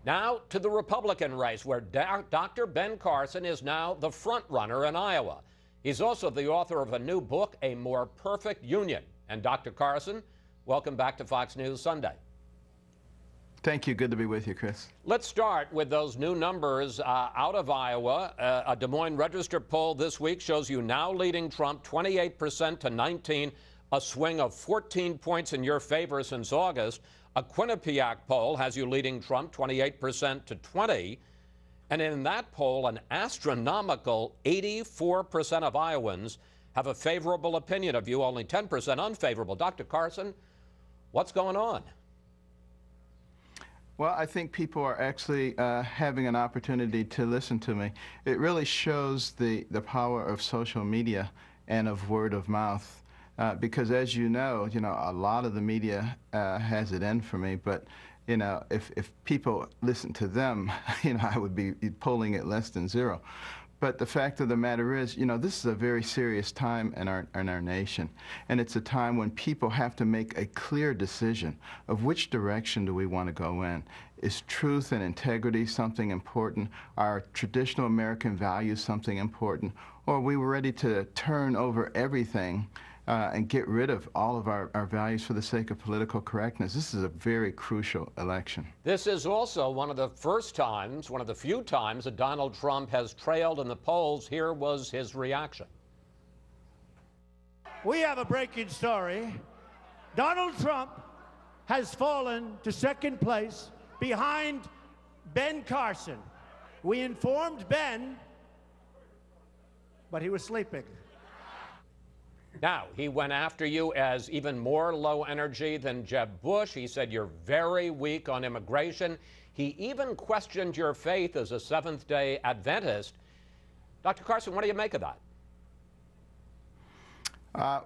Now to the Republican race, where Dr. Ben Carson is now the front runner in Iowa. He's also the author of a new book, A More Perfect Union. And Dr. Carson, welcome back to Fox News Sunday. Thank you. Good to be with you, Chris. Let's start with those new numbers out of Iowa. A Des Moines Register poll this week shows you now leading Trump 28% to 19%, a swing of 14 points in your favor since August. A Quinnipiac poll has you leading Trump 28% to 20%. And in that poll, an astronomical 84% of Iowans have a favorable opinion of you, only 10% unfavorable. Dr. Carson, what's going on? Well, I think people are actually having an opportunity to listen to me. It really shows the power of social media and of word of mouth. Because as you know, a lot of the media has it in for me, but if people listen to them, I would be polling at less than zero. But the fact of the matter is, this is a very serious time in our nation. And it's a time when people have to make a clear decision of which direction do we want to go in. Is truth and integrity something important? Are traditional American values something important? Or are we ready to turn over everything and get rid of all of our values for the sake of political correctness? This is a very crucial election. This is also one of the few times that Donald Trump has trailed in the polls. Here was his reaction. We have a breaking story. Donald Trump has fallen to second place behind Ben Carson. We informed Ben, but he was sleeping. Now, he went after you as even more low energy than Jeb Bush. He said you're very weak on immigration. He even questioned your faith as a Seventh-day Adventist. Dr. Carson, what do you make of that?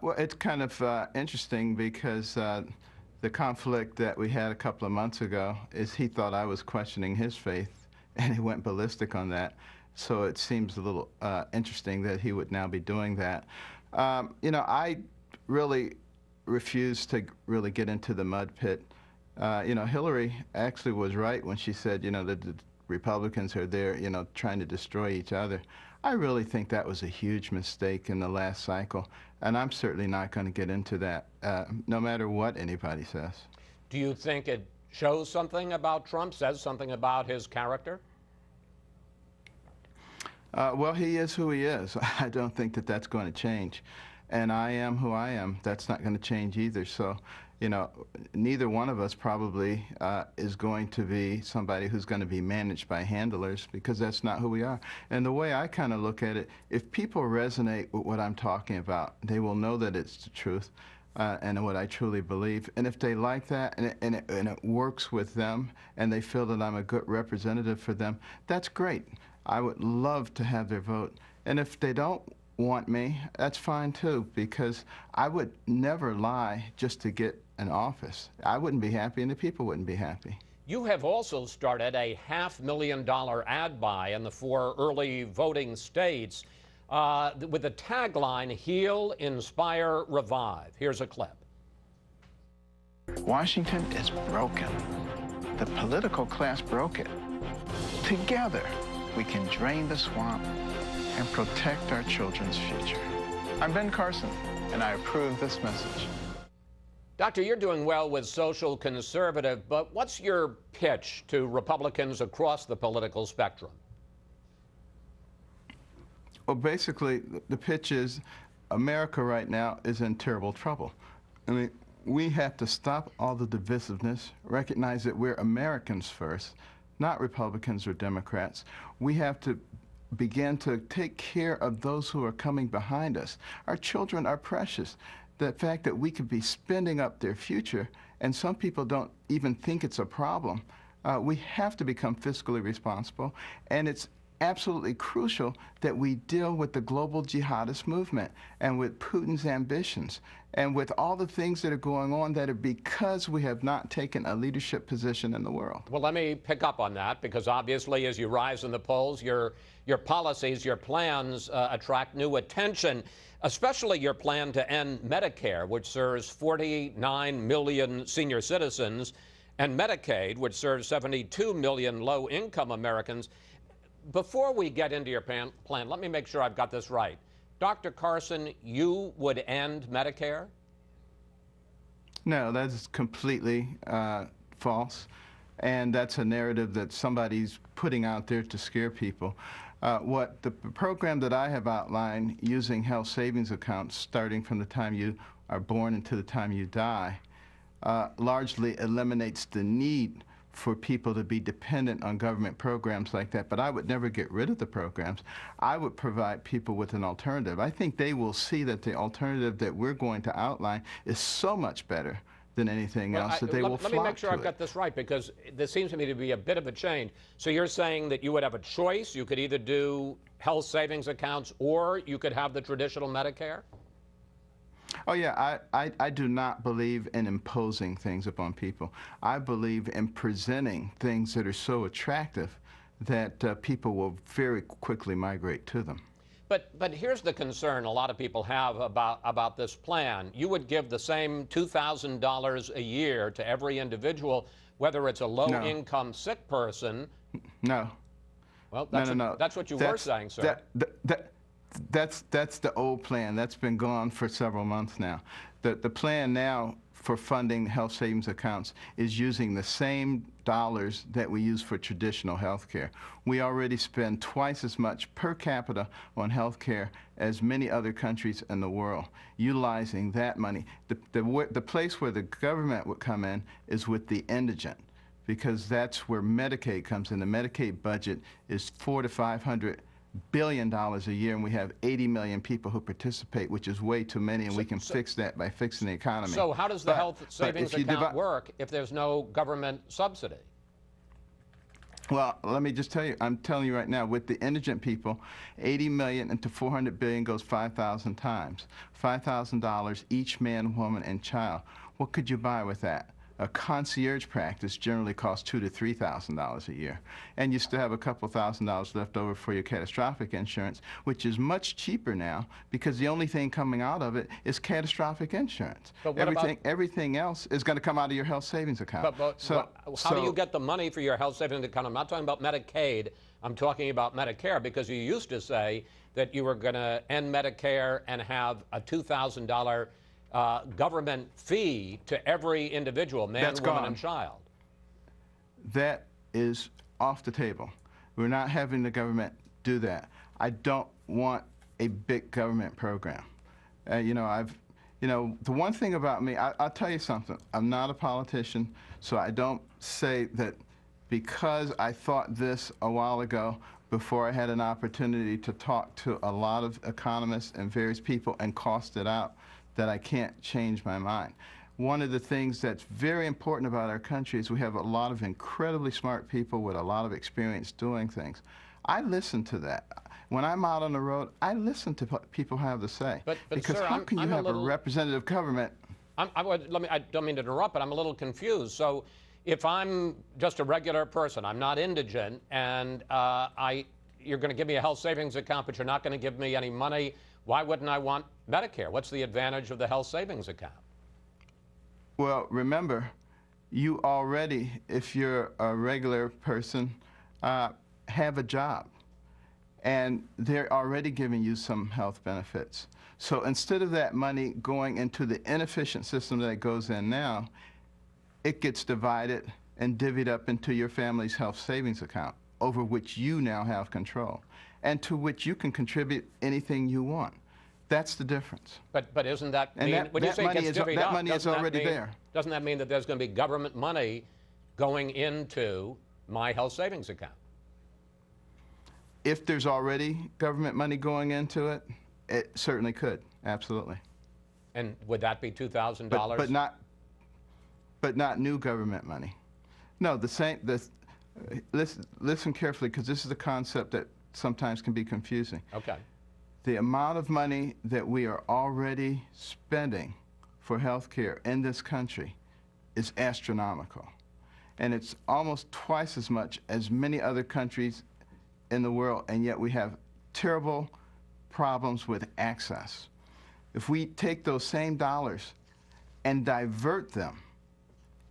Well, it's kind of interesting because the conflict that we had a couple of months ago is he thought I was questioning his faith, and he went ballistic on that. So it seems a little interesting that he would now be doing that. I really refuse to really get into the mud pit. Hillary actually was right when she said, that the Republicans are there, trying to destroy each other. I really think that was a huge mistake in the last cycle, and I'm certainly not going to get into that, no matter what anybody says. Do you think it shows something about Trump, says something about his character? Well, he is who he is. I don't think that that's going to change. And I am who I am. That's not going to change either. So, neither one of us probably is going to be somebody who's going to be managed by handlers, because that's not who we are. And the way I kind of look at it, if people resonate with what I'm talking about, they will know that it's the truth and what I truly believe. And if they like that and it works with them and they feel that I'm a good representative for them, that's great. I would love to have their vote. And if they don't want me, that's fine too, because I would never lie just to get an office. I wouldn't be happy and the people wouldn't be happy. You have also started a $500,000 ad buy in the 4 early voting states with the tagline, Heal, Inspire, Revive. Here's a clip. Washington is broken. The political class broke it. Together, we can drain the swamp and protect our children's future. I'm Ben Carson, and I approve this message. Doctor, you're doing well with social conservative, but what's your pitch to Republicans across the political spectrum? Well, basically, the pitch is America right now is in terrible trouble. I mean, we have to stop all the divisiveness, recognize that we're Americans first, not Republicans or Democrats. We have to begin to take care of those who are coming behind us. Our children are precious. The fact that we could be spending up their future, and some people don't even think it's a problem, we have to become fiscally responsible, and it's absolutely crucial that we deal with the global jihadist movement and with Putin's ambitions and with all the things that are going on that are because we have not taken a leadership position in the world. Well, let me pick up on that, because obviously as you rise in the polls, your policies, your plans attract new attention, especially your plan to end Medicare, which serves 49 million senior citizens and Medicaid, which serves 72 million low-income Americans. Before we get into your plan, let me make sure I've got this right. Dr. Carson, you would end Medicare? No, that is completely false. And that's a narrative that somebody's putting out there to scare people. What the program that I have outlined using health savings accounts starting from the time you are born until the time you die largely eliminates the need for people to be dependent on government programs like that. But I would never get rid of the programs. I would provide people with an alternative. I think they will see that the alternative that we're going to outline is so much better than anything else that they will flock to it. Let me make sure I've got this right, because this seems to me to be a bit of a change. So you're saying that you would have a choice. You could either do health savings accounts or you could have the traditional Medicare? Oh, yeah. I do not believe in imposing things upon people. I believe in presenting things that are so attractive that people will very quickly migrate to them. But here's the concern a lot of people have about this plan. You would give the same $2,000 a year to every individual, whether it's a low-income sick person. No. Well, that's what you were saying, sir. That's the old plan. That's been gone for several months now. The plan now for funding health savings accounts is using the same dollars that we use for traditional health care. We already spend twice as much per capita on health care as many other countries in the world, utilizing that money. The place where the government would come in is with the indigent, because that's where Medicaid comes in. The Medicaid budget is $400 to $500 billion a year, and we have 80 million people who participate, which is way too many, and we can fix that by fixing the economy. So how does the health savings account work if there's no government subsidy? Well, let me just tell you, I'm telling you right now, with the indigent people, 80 million into 400 billion goes 5,000 times. $5,000 each man, woman, and child. What could you buy with that? A concierge practice generally costs $2,000 to $3,000 a year, and you still have a couple $1,000s left over for your catastrophic insurance, which is much cheaper now because the only thing coming out of it is catastrophic insurance. But everything else is going to come out of your health savings account. How do you get the money for your health savings account? I'm not talking about Medicaid. I'm talking about Medicare, because you used to say that you were going to end Medicare and have a $2,000 government fee to every individual, man, woman, and child. That is off the table. We're not having the government do that. I don't want a big government program. The one thing about me, I'll tell you something. I'm not a politician, so I don't say that because I thought this a while ago before I had an opportunity to talk to a lot of economists and various people and cost it out, that I can't change my mind. One of the things that's very important about our country is we have a lot of incredibly smart people with a lot of experience doing things. I listen to that. When I'm out on the road, I listen to what people have to say. Because sir, how can you have a representative government? I don't mean to interrupt, but I'm a little confused. So if I'm just a regular person, I'm not indigent, and you're going to give me a health savings account, but you're not going to give me any money, why wouldn't I want Medicare? What's the advantage of the health savings account? Well, remember, you already, if you're a regular person, have a job. And they're already giving you some health benefits. So instead of that money going into the inefficient system that it goes in now, it gets divided and divvied up into your family's health savings account, over which you now have control, and to which you can contribute anything you want. That's the difference. But isn't that mean, when you say it gets divvied up, money is already there. Doesn't that mean that there's going to be government money going into my health savings account? If there's already government money going into it, it certainly could, absolutely. And would that be $2,000? But not new government money. No, listen carefully, because this is a concept that sometimes can be confusing. Okay. The amount of money that we are already spending for health care in this country is astronomical. And it's almost twice as much as many other countries in the world, and yet we have terrible problems with access. If we take those same dollars and divert them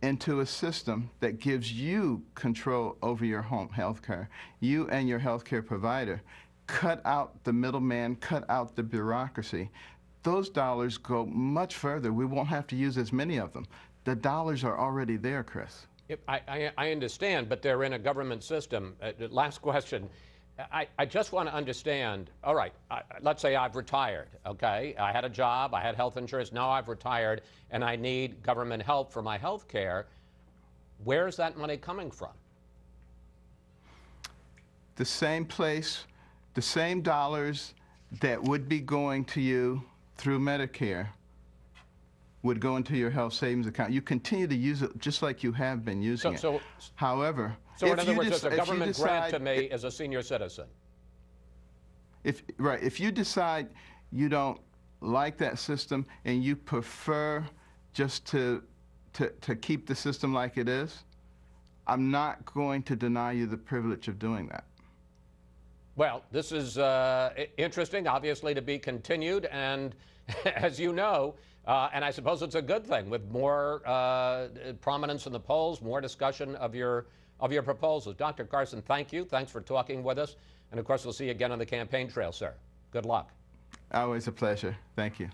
into a system that gives you control over your home health care, you and your health care provider. Cut out the middleman, cut out the bureaucracy. Those dollars go much further. We won't have to use as many of them. The dollars are already there, Chris. I understand, but they're in a government system. Last question. I just want to understand, all right, let's say I've retired, okay? I had a job, I had health insurance, now I've retired, and I need government help for my health care. Where's that money coming from? The same place, the same dollars that would be going to you through Medicare would go into your health savings account. You continue to use it just like you have been using it. However, so in other words, there's a government grant to me as a senior citizen. If you decide you don't like that system and you prefer just to keep the system like it is, I'm not going to deny you the privilege of doing that. Well, this is interesting, obviously, to be continued, and as you know, and I suppose it's a good thing, with more prominence in the polls, more discussion of your proposals. Dr. Carson, thank you. Thanks for talking with us. And of course, we'll see you again on the campaign trail, sir. Good luck. Always a pleasure. Thank you.